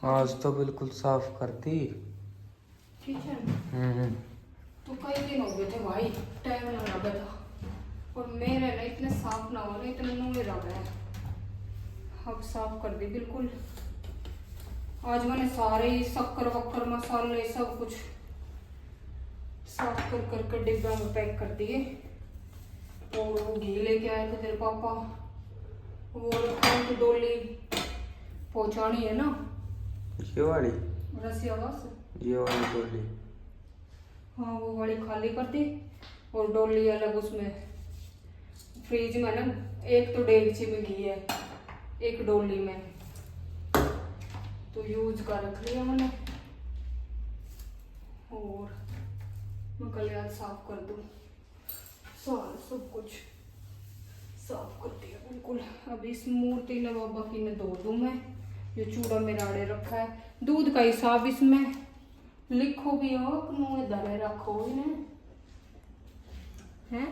आज तो बिल्कुल साफ करती। किचन तो कई दिन हो गए थे भाई, टाइम ना लगा था। और मेरे ना इतने साफ ना हो ना, इतने नूरे रह गए। अब साफ कर दी बिल्कुल। आज मैंने सारे शक्कर वक्कर मसाले सब कुछ साफ कर करके डिब्बा में पैक कर दिए। और वो घी लेके आए थे तेरे पापा, वो रखा डोली पहुंचानी है ना, ये वाली रसियावास। ये वाली डोली। हाँ वो वाली खाली कर दी और डोली अलग उसमें फ्रिज में ना। एक तो डेगची में घी है, एक डोली में, तो यूज कर रख लिया मैंने। और मैं कल याद साफ कर दूँ, सारा सब कुछ साफ कर दिया बिल्कुल। अब इस मूर्ति ने बाबा की ने धो दूँ मैं। ये चूड़ा मेरा आड़े रखा है, दूध का हिसाब इसमें लिखो भी हो, मुँह धरे रखो इन्हें हैं।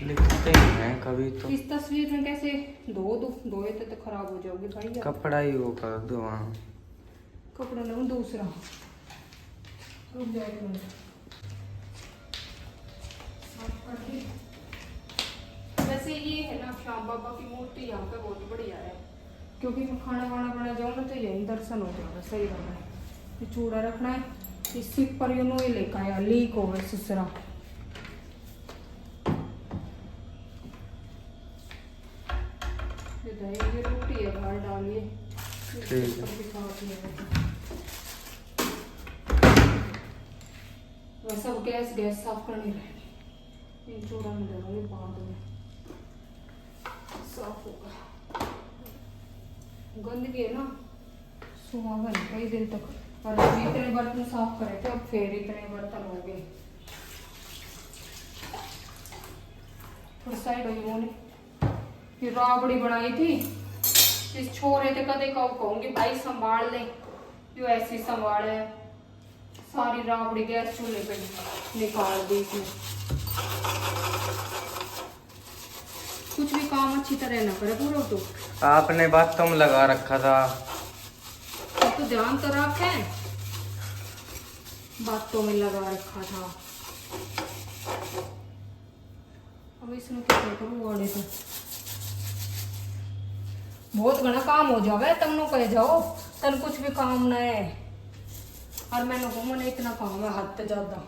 लिखते ही हैं कभी तो। इस तस्वीर में कैसे धो दो, धोए तो खराब हो जाओगे भाई। कपड़ा ही वो कर दो वहाँ। कपड़ा ना दूसरा, रुक जाए एक मिनट। साफ कर दी। वैसे ये है ना श्याम बाबा की मूर्ति यहाँ पे बहुत बढ़िया है, क्योंकि मैं खाना वाना बना जाऊँ ना तो यही दर्शन हो जाएगा। सही रहा है। ये चूड़ा रखना है, इस सिप पर यूँ ही लेकर आया, लीक हो गया सुसरा। ये रोटी है बाहर डालिए। वैसे अब गैस साफ करनी रहेगी। इन चूड़ा में डालूंगी, बाद में साफ होगा। गंदगी है ना, सुहागा नहीं कई दिन तक। और अभी इतने बर्तन साफ करे थे, अब फिर इतने बर्तन हो गए। थोड़ा साइड हो गई। ये राबड़ी बनाई थी, इस छोरे थे कदे का कहूंगी भाई संभाल ले, जो ऐसी संभाले। सारी राबड़ी गैस चूल्हे पे निकाल दी इसने। कुछ भी काम अच्छी तरह ना करे पूरा। तो आपने बातों में लगा रखा था, तो ध्यान तो रखे, बातों में लगा रखा था। अब इसमें क्या करूँ, वाले तो बहुत घना काम हो जावे। तुम नो कह जाओ तन कुछ भी काम न है, और मैंने को मन इतना काम है हद से ज्यादा।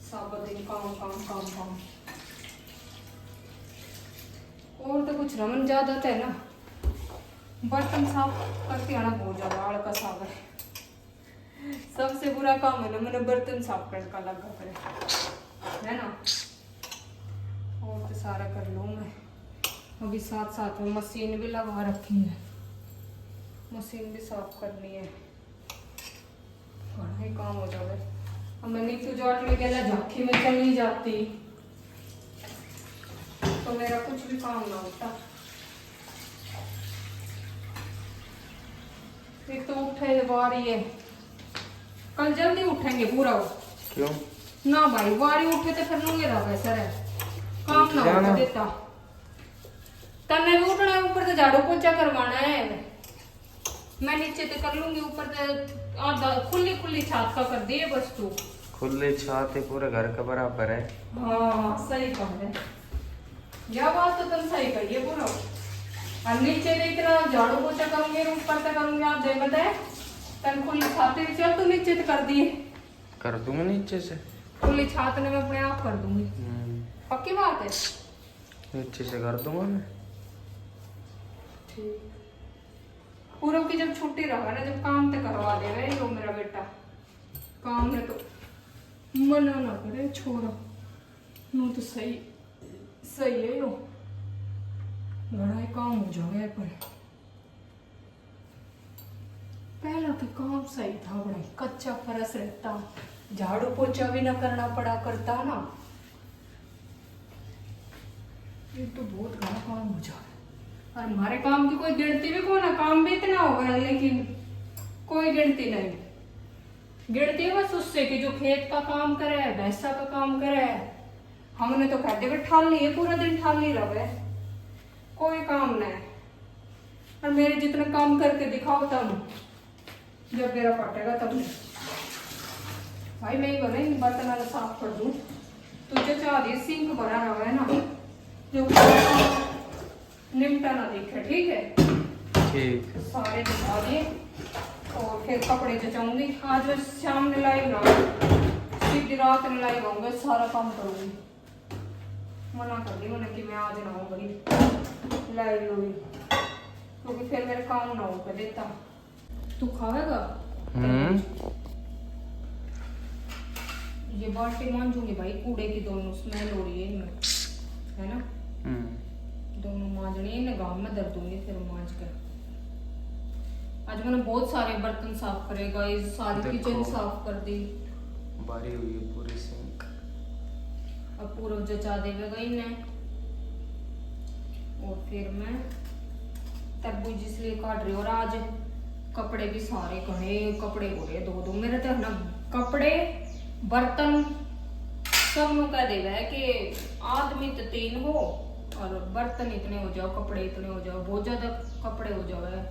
सब दिन काम काम काम काम। और तो कुछ रमन ज्यादा है ना, बर्तन साफ करके आना बहुत ज्यादा आलकस आ गए। सबसे बुरा काम है ना, मैंने बर्तन साफ करने का लगा करे है ना। और तो सारा कर लूँ मैं। अभी साथ साथ में मशीन भी लगा रखी है, मशीन भी साफ करनी है। बड़ा ही काम हो जाए। अब मैं नीतू जाट में गया झांकी में चली जाती तो मेरा कुछ भी काम ना होता। एक तो उठे बारी है, कल जल्दी उठेंगे पूरा। क्यों ना भाई, बारी उठे तो फिर नूंगे रह गए सर, काम ना होता देता। तने भी उठना है, ऊपर से झाड़ू पोछा करवाना है। मैं नीचे तो कर लूंगी, ऊपर तो आधा खुली खुली छात का कर दिए बस। तू खुले छाते पूरे घर का बराबर है। हाँ सही कह रहे, यह बात तो तुम सही कहिए बोलो। और नीचे तो इतना झाड़ू पोछा करूंगी, ऊपर तो करूंगी। आप दे बताए तन खुली छाते चल, तू नीचे तो कर दिए। कर दूंगा नीचे से, खुली छात ने मैं अपने आप कर दूंगी, पक्की बात है। नीचे से कर दूंगा मैं। पूरब की जब छुट्टी रहा ना, जब काम तो करवा देवे यो मेरा बेटा। काम ने तो मना ना करे छोरा नो, तो सही सही है यो। बड़ा ही काम हो जावे पर पहला तो काम सही था, बड़ा कच्चा फरस रहता, झाड़ू पोछा भी ना करना पड़ा करता ना। ये तो बहुत बड़ा काम हो जावे। और हमारे काम की कोई गिनती भी को ना, काम भी इतना हो गया लेकिन कोई गिनती नहीं। गिनती है बस उससे कि जो खेत का काम करे, भैंसा का काम करे। हमने तो कहते हुए ठाल ली है, पूरा दिन ठाल ली रहे, कोई काम नहीं। और मेरे जितना काम करके दिखाओ तब, जब मेरा फटेगा तब नहीं। भाई मैं ही बने बर्तन वाला साफ कर दूं। तुझे चाह रही सिंक भरा हुआ है ना, जो निमटा ना दिखे, ठीक है? ठीक। सारे दिखा दिए और फिर कपड़े जचाऊंगी। आज मैं शाम में लाइव ना, सीधी रात में लाइव आऊंगा, सारा काम करूंगी। मना कर दी मैंने कि मैं आज ना आऊँ भाई लाइव लूंगी, क्योंकि फिर मेरे काम ना हो कर देता। तू खाएगा? ये बाल्टी मांजूंगी भाई, कूड़े की दोनों स्मेल हो रही है इनमें, है ना? दोनों मांजने, इन्हें गाँव में दर्द दूंगी फिर मांज कर। आज मैंने बहुत सारे बर्तन साफ करे गाइस, सारी किचन साफ कर दी, बारी हुई है पूरी सिंक। अब पूरा जचा देगा इन्हें। और फिर मैं तरबूज इसलिए काट रही हूँ, और आज कपड़े भी सारे घने कपड़े हो रहे दो दो मेरे तो ना, कपड़े बर्तन सब नु कह देगा है कि आदमी तो 3 हो और बर्तन इतने हो जाओ, कपड़े इतने हो जाओ, बहुत ज्यादा कपड़े हो जाओ है,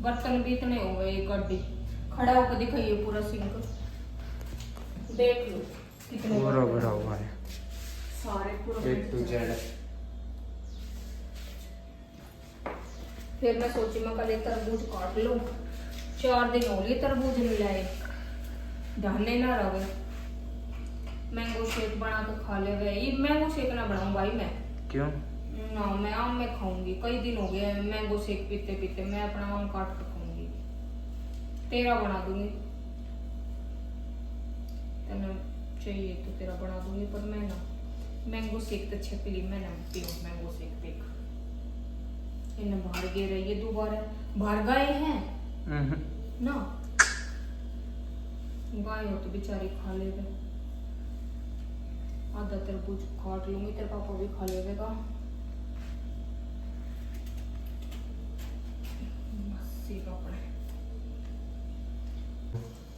बर्तन भी इतने हो गए। एक गड्डी खड़ा होकर दिखाइए पूरा सिंक, देख लो कितने पूरा भरा हुआ है सारे पूरा A to Z। फिर मैं सोची मैं कल तरबूज काट लूं, 4 दिन हो गए तरबूज नहीं लाए, ढाने ना रहे। मैंगो शेक बना के खा ले गए। ये मैंगो शेक ना बनाऊं भाई मैं, क्यों? ना मैं आम में खाऊंगी, कई दिन हो गए मैंगो शेक पीते पीते। मैं अपना आम काट के खाऊंगी, तेरा बना दूंगी, तेना चाहिए तो तेरा बना दूंगी, पर मैं ना मैंगो शेक तो छपली मैं ना पीऊं मैंगो शेक पी। इन्हें बाहर गिर रही है, दोबारा बाहर गए हैं ना, गाय हो तो बेचारी खा लेगा। आधा तरबूज काट लूंगी, तेरे पापा भी खा लेगा।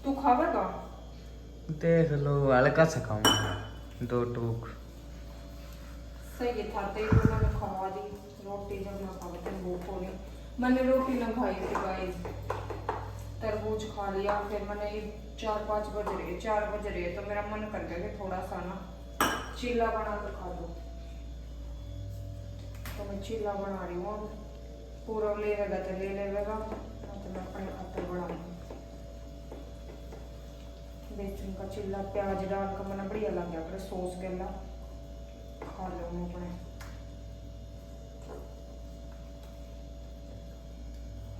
तू खावेगा? देख लो, हल्का सा खाऊंगा, 2 टूक। सही था, तेरे को मैंने खवा दी रोटी, जब ना खावे तो भूख हो रही। मैंने रोटी ना खाई थी गाइस, तरबूज खा लिया। फिर मैंने 4-5 बज रहे, 4 बज रहे, तो मेरा मन कर गया कि थोड़ा सा ना चीला बना कर खा दो, तो मैं चीला बना रही हूँ। पूरा ले लेगा तो ले लेगा, तो मैं अपने खातर बनाऊंगी बेसन का चीला। प्याज डाल कर मैंने बढ़िया लग गया, फिर सॉस के ला खा लो अपने।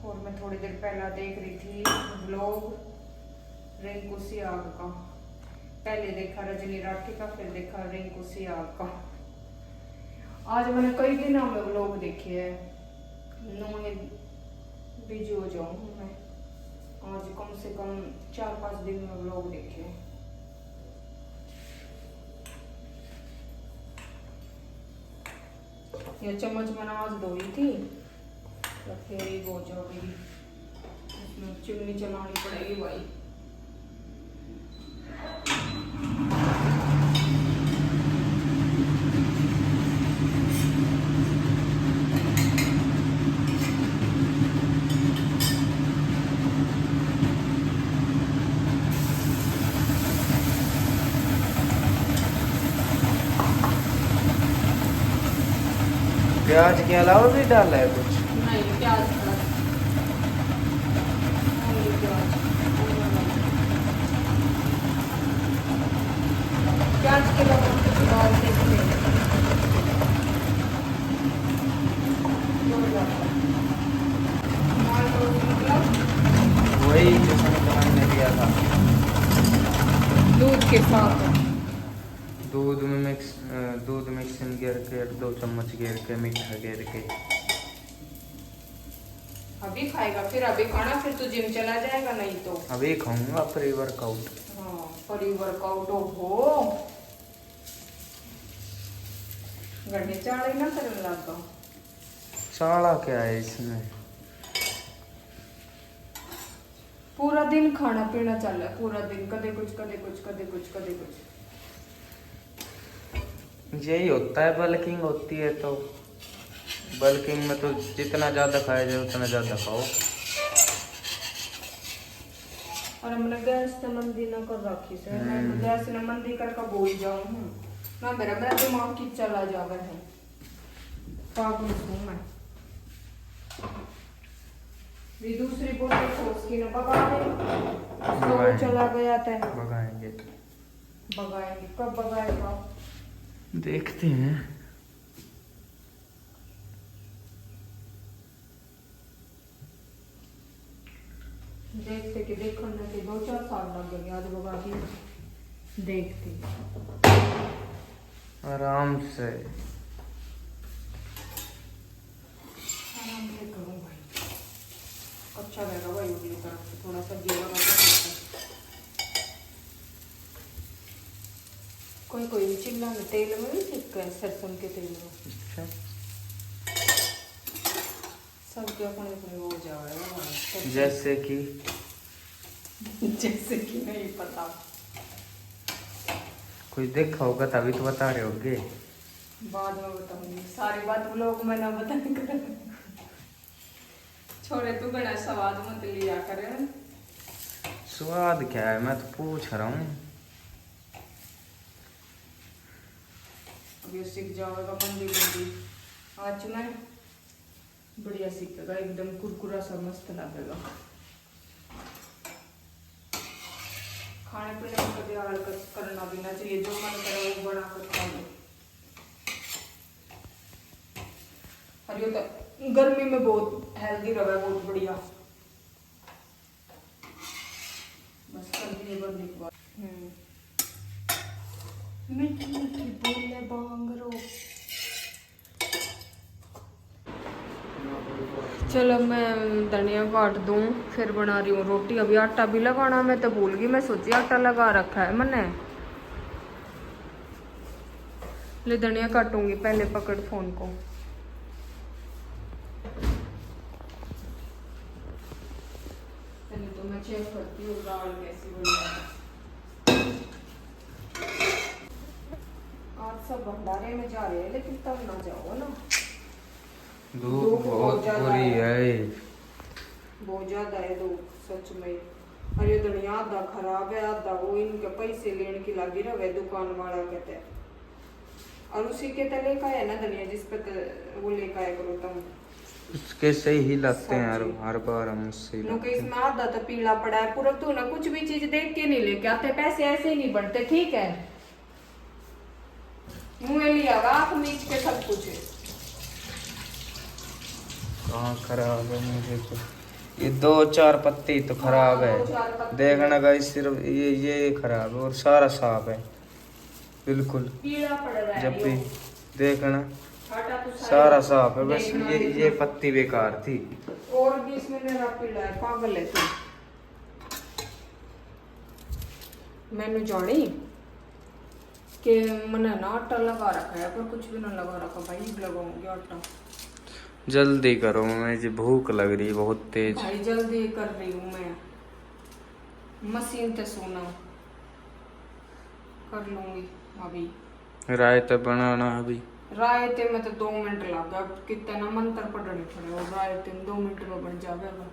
और मैं थोड़ी देर पहला देख रही थी व्लॉग रिंकू सियाग का। पहले देखा रजनी राठी का, फिर देखा रिंकू सियाग का। आज मैंने कई दिनों में व्लॉग देखे हैं, बिजी हो जाऊँ मैं। आज कम से कम 4-5 दिन में व्लॉग देखे हैं। ये चम्मच मैंने आज धोई थी, तो फिर ही हो जाएगी, इसमें चिमनी चलानी पड़ेगी भाई। प्याज के अलावा भी डाला है कुछ? नहीं, प्याज प्याज के डालते थे। वही जो सनी ने दिया था, दूध के साथ दूध में मिक्सिंग गिर के 2 चम्मच गिर के मीठा गिर के। अभी खाएगा, फिर अभी खाना, फिर तू जिम चला जाएगा। नहीं तो अभी खाऊंगा प्री वर्कआउट। हाँ, प्री वर्कआउट हो गड्ढे चाड़े ना करने लगा। चाड़ा क्या है इसमें? पूरा दिन खाना पीना चल रहा है, पूरा दिन कदे कुछ कदे कुछ कदे कुछ कदे कुछ। यही होता है, बल्किंग होती है तो बल्किंग में तो जितना ज्यादा खाया जाए उतना ज्यादा खाओ। और हमने गैस से मंदी ना कर रखी से मैं तो गैस ने मंदी करके बोल जाऊं हूं ना, मेरा दिमाग की चला जावर है, पागल हूं मैं। भी दूसरी बोतल सोच की ना भगा दे, उसको वो चला गया था। भगाएंगे कब भगाएगा देखते हैं। देखते कि देखने के 2-4 साल लग गए, आज भगा दी। देखते आराम से करूँ भाई, अच्छा रहेगा भाई। उगली तरफ से थोड़ा सा जीरा लगा के कोई चिल्ला में तेल में भी चिपका है, सरसों के तेल में। अच्छा सब क्या अपने हो जाएगा। जैसे कि नहीं पता, कोई देखा होगा तभी तो बता रहे होगे। बाद में बताऊंगी सारी बात, लोग मैं ना बताने कर। छोड़े तू बड़ा स्वाद मत लिया करे। स्वाद क्या है, मैं तो पूछ रहा हूँ। अभी सीख जाएगा मंदी मंदी। आज मैं बढ़िया सीखेगा, एकदम कुरकुरा सा मस्त लगेगा। खाने पीने में कभी आलस करना भी ना चाहिए, जो मन करे वो बना कर खा लो। और ये तो गर्मी में बहुत हेल्दी रहा, बहुत बढ़िया। बस सर्दी बंदी के बाद मीठी मीठी बोले बांगरो। चलो मैं धनिया काट दूं, फिर बना रही हूँ रोटी। अभी आटा भी लगाना, मैं तो भूल गई। मैं सोची आटा लगा रखा है मैंने। ले धनिया काटूंगी, पहले पकड़ फोन को। पहले तो मैं चेक करती हूँ दाल कैसी बनी है। आज सब भंडारे में जा रहे हैं, लेकिन तब ना जाओ ना, धूप बहुत बुरी है। बहुत ज्यादा है धूप सच में। और ये धनिया आधा खराब है, आधा वो इनके पैसे लेने की लगी रहे दुकान वाला कहते हैं। और उसी के तले का है ना धनिया, जिस पे वो लेकर आया करो तुम, उसके सही ही लगते हैं हर बार हम उससे इसमें आधा तो पीला पड़ा है पूरा। तू ना कुछ भी चीज देख के नहीं लेके आते, पैसे ऐसे ही नहीं बढ़ते, ठीक है। मुँह लिया आँख मीच के सब कुछ है। कहाँ खराब है, मुझे तो ये 2-4 पत्ती तो खराब है। देखना गाइस, सिर्फ ये खराब है और सारा साफ है बिल्कुल। पीला पड़ रहा है जब भी देखना तो सारा साफ है, बस ये पत्ती बेकार थी। और भी इसमें मेरा पीला है, पागल है तू। मैंने जानी कि मैंने ना आटा लगा रखा है, पर कुछ भी ना लगा रखा भाई। लगाऊंगी आटा, जल्दी करो, मुझे भूख लग रही है बहुत तेज। भाई जल्दी कर रही हूँ मैं, मशीन पे सोना कर लूंगी अभी। रायता बनाना अभी, रायते में तो 2 मिनट लगा, कितना मंत्र पढ़ने पड़े और रायते में 2 मिनट में बन जाएगा।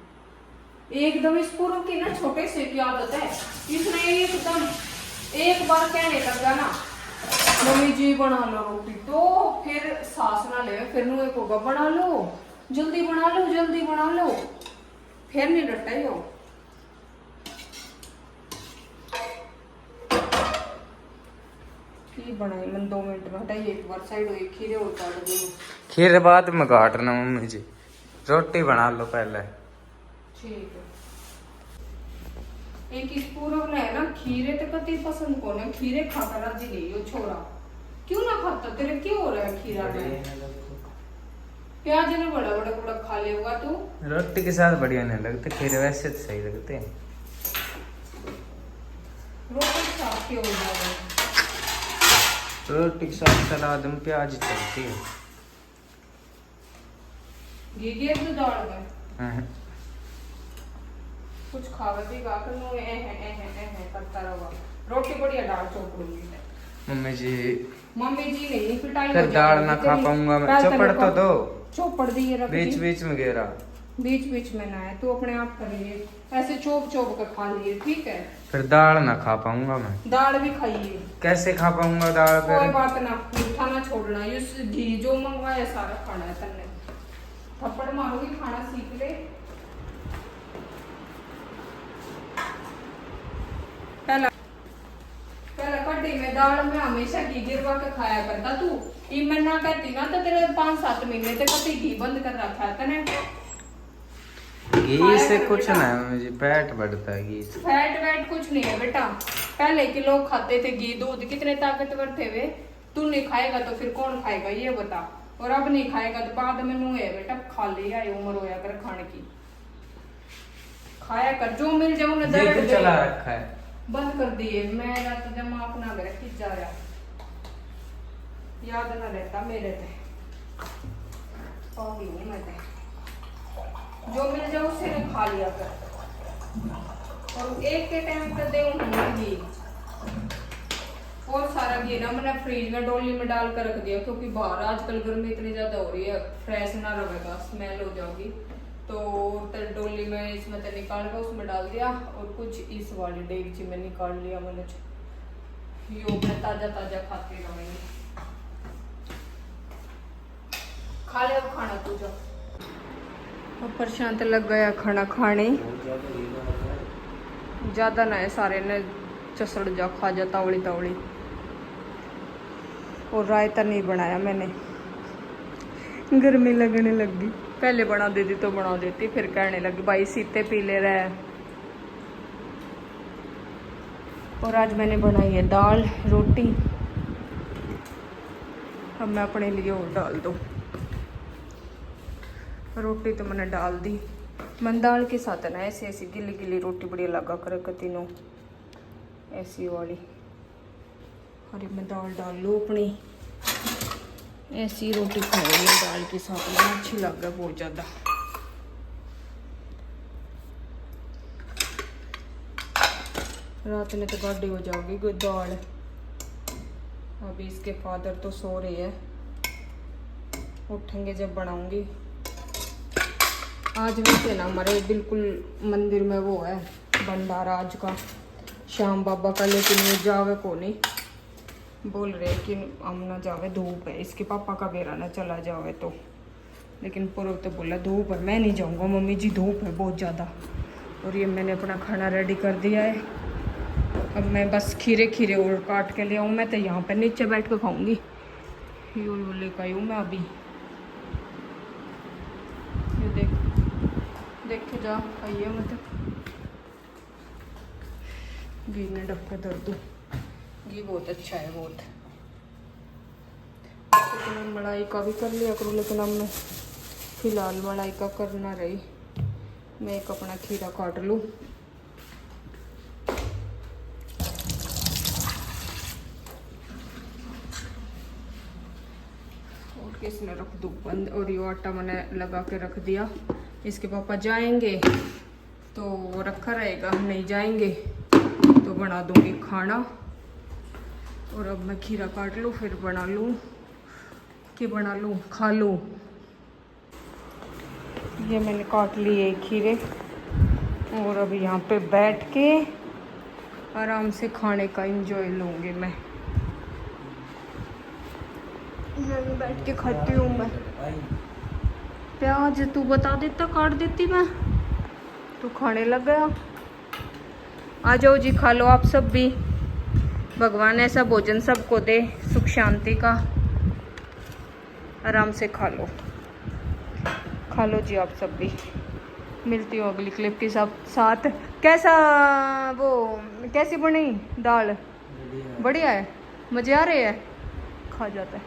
एकदम इस पूर्व की ना छोटे से की आदत है, इसने एकदम एक बार कहने लगा ना मम्मी जी बना लो रोटी, तो फिर सास ना ले, फिर नु एक होगा बना लो जल्दी बना लो जल्दी बना लो, फिर नहीं डरता ही हो। बनाई मैंने 2 मिनट में हटाई, एक बार साइड हुई। खीरे और काट दो, खीरे बाद में काटना मम्मी जी, रोटी बना लो पहले। ठीक है। एक इस पूरब ने है ना खीरे तो कति पसंद को ना, खीरे खाकर राजी नहीं हो छोरा। क्यों ना खाता, तेरे क्यों हो रहा है खीरा में? प्याज ने बड़ा बड़ा बड़ा खा लेगा तू। रोटी के साथ बढ़िया नहीं लगते खीरे, वैसे तो सही लगते हैं। रोटी साफ क्यों हो जाएगा? रोटी के साथ सलाद में प्याज चलती है। घी के तो डाल गए कुछ खावे भी गा कर नो ए करता रहा। रोटी बढ़िया दाल चौक लूंगी मम्मी जी नहीं पिटाई फिर दाल ना खा पाऊंगा मैं, चौपड़ तो दो। चौपड़ दिए रख बीच दी, बीच में घेरा। बीच बीच में ना है, तू अपने आप करिए ऐसे चोप चोप के खा लिए, ठीक है। फिर दाल ना खा पाऊंगा मैं। दाल भी खाइए, कैसे खा पाऊंगा दाल कोई फिर? बात ना, मीठा ना छोड़ना, ये घी जो मंगवाया सारा खाना है तन्ने। थप्पड़ मारोगी, खाना सीख ले। पहला पहला कड्डी में दाल में हमेशा घी गिरवा के खाया करता तू। ये मैं ना कहती ना तो तेरे 5-7 महीने तक कभी घी बंद कर रखा है तने। घी से कुछ ना है, मुझे पेट बढ़ता है घी से। फैट वैट कुछ नहीं है बेटा। पहले के लोग खाते थे घी दूध, कितने ताकतवर थे वे। तू नहीं खाएगा तो फिर कौन खाएगा ये बता। और अब नहीं खाएगा तो बाद में नू है बेटा, खा लिया उम्र होया कर खाने की। खाया कर, जो मिल जाओ ना ये तो चला रखा है, बंद कर दिए। मैं रात जमा अपना घर खिंच जा रहा, याद ना रहता मेरे ते। पागी नहीं मैं ते, जो मिल जाओ उसे ना खा लिया कर। और एक के टाइम पे दे घी और सारा घी ना मैंने फ्रिज में डोली में डाल कर रख दिया, क्योंकि बाहर आजकल गर्मी इतनी ज्यादा हो रही है, फ्रेश ना रहेगा, स्मेल हो जाएगी। तो डोली में इसमें तो निकाल कर उसमें डाल दिया, और कुछ इस वाली डेगची में निकाल लिया मैंने। यो मैं ताजा ताजा खाते रहेंगे। खा ले अब खाना तू जो। अब परेशान तो लग गया खाना खाने, ज्यादा ना है, सारे ने चसड़ जा खा जा तावड़ी तावड़ी। और रायता नहीं बनाया मैंने, गर्मी लगने लगी। पहले बना देती तो बना देती, फिर कहने लगी भाई सीते पी ले रहा है। और आज मैंने बनाई है दाल रोटी। अब मैं अपने लिए और डाल दूँ। रोटी तो मैंने डाल दी। मैं दाल के साथ ना ऐसी ऐसी गिली गिली रोटी बढ़िया लगा कर तीनों ऐसी वाली। अरे मैं दाल डाल लूँ अपनी, ऐसी रोटी खाऊंगी दाल के साथ में, अच्छी लग रहा बहुत ज़्यादा। रात में तो गाढ़ी हो जाओगी दाल। अभी इसके फादर तो सो रहे हैं, उठेंगे जब बनाऊंगी। आज वैसे ना हमारे बिल्कुल मंदिर में वो है भंडारा आज का, श्याम बाबा का, लेकिन ये जावे को नहीं बोल रहे कि हम ना जावे, धूप है। इसके पापा का बेरा ना चला जावे तो, लेकिन पूर्व तो बोला धूप है, मैं नहीं जाऊंगा मम्मी जी, धूप है बहुत ज़्यादा। और ये मैंने अपना खाना रेडी कर दिया है। अब मैं बस खीरे खीरे और काट के ले आऊँ, मैं तो यहाँ पे नीचे बैठ के खाऊंगी। यो लेकर आई हूँ मैं अभी, ये देखे जा आइए मतलब। घी ने ढक के धर दूँ, घी बहुत अच्छा है बहुत। तो मैं मलाई का भी कर लिया करूँ, लेकिन अब मैं फिलहाल मलाई का करना रही। मैं एक अपना खीरा काट लूँ। और किसने रख दूँ बंद। और ये आटा मैंने लगा के रख दिया। इसके पापा जाएंगे तो रखा रहेगा, नहीं जाएंगे तो बना दूँगी खाना। और अब मैं खीरा काट लूँ, फिर बना लूँ कि बना लूँ खा लूँ। ये मैंने काट लिए खीरे, और अब यहाँ पे बैठ के आराम से खाने का एंजॉय लूँगी मैं। यहीं बैठ के खाती हूँ मैं। प्याज तू बता देता, काट देती मैं, तू खाने लग गया। आ जाओ जी, खा लो आप सब भी। भगवान ऐसा भोजन सबको दे, सुख शांति का। आराम से खा लो जी आप सब भी। मिलती हूँ अगली क्लिप के साथ। कैसा वो कैसी बनी दाल? बढ़िया है, मज़े आ रहे हैं, खा जाता है।